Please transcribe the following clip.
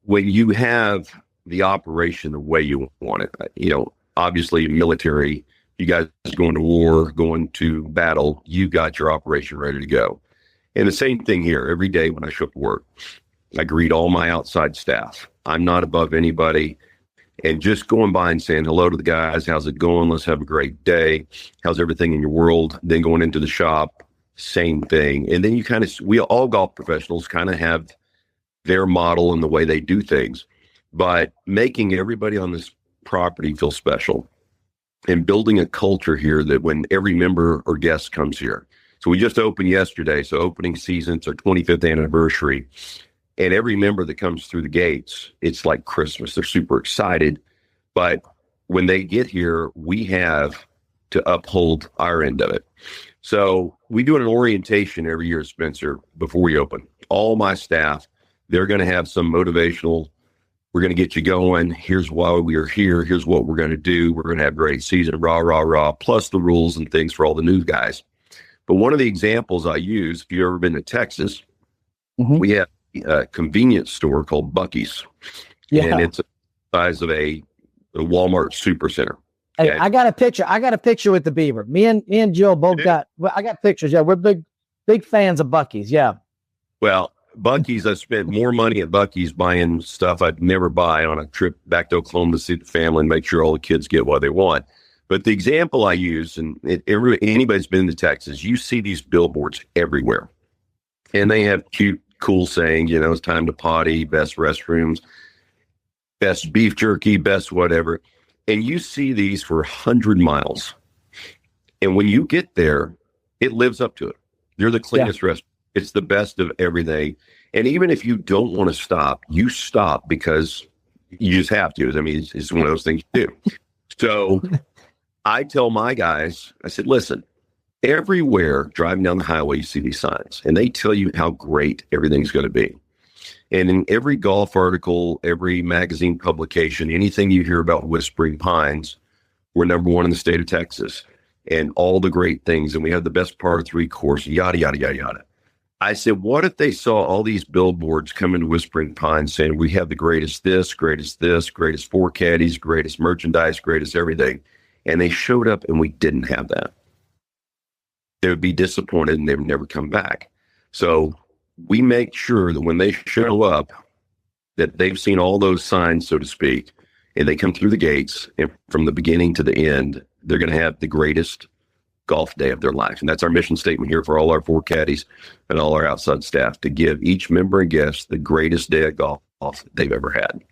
when you have the operation the way you want it, obviously military, you guys going to war, going to battle, you got your operation ready to go. And the same thing here. Every day when I show up to work, I greet all my outside staff. I'm not above anybody. And just going by and saying hello to the guys, how's it going? Let's have a great day. How's everything in your world? Then going into the shop, same thing. And then we all golf professionals kind of have their model and the way they do things, but making everybody on this property feel special and building a culture here that when every member or guest comes here. So we just opened yesterday. So opening season, it's our 25th anniversary. And every member that comes through the gates, it's like Christmas. They're super excited. But when they get here, we have to uphold our end of it. So we do an orientation every year, Spencer, before we open. All my staff, they're going to have some motivational. We're going to get you going. Here's why we are here. Here's what we're going to do. We're going to have a great season, rah, rah, rah, plus the rules and things for all the new guys. But one of the examples I use, if you've ever been to Texas, we have a convenience store called Buc-ee's. Yeah. And it's the size of a Walmart supercenter. Hey, I got a picture with the beaver. Me and Jill both I got pictures. Yeah, we're big fans of Buc-ee's. Yeah. Well, Buc-ee's, I spent more money at Buc-ee's buying stuff I'd never buy on a trip back to Oklahoma to see the family and make sure all the kids get what they want. But the example I use, and anybody's been to Texas, you see these billboards everywhere. And they have cute, cool saying, it's time to potty, best restrooms, best beef jerky, best whatever. And you see these for 100 miles. And when you get there, it lives up to it. They're the cleanest restaurant. It's the best of everything. And even if you don't want to stop, you stop because you just have to. I mean, it's one of those things you do. So I tell my guys, I said, listen, everywhere driving down the highway, you see these signs and they tell you how great everything's going to be. And in every golf article, every magazine publication, anything you hear about Whispering Pines, we're number one in the state of Texas and all the great things. And we have the best par 3 course, yada, yada, yada, yada. I said, what if they saw all these billboards come into Whispering Pines saying we have the greatest this, greatest 4 caddies, greatest merchandise, greatest everything. And they showed up and we didn't have that. They would be disappointed and they would never come back. So we make sure that when they show up, that they've seen all those signs, so to speak, and they come through the gates, and from the beginning to the end, they're going to have the greatest golf day of their life. And that's our mission statement here for all our 4 caddies and all our outside staff, to give each member and guest the greatest day of golf they've ever had.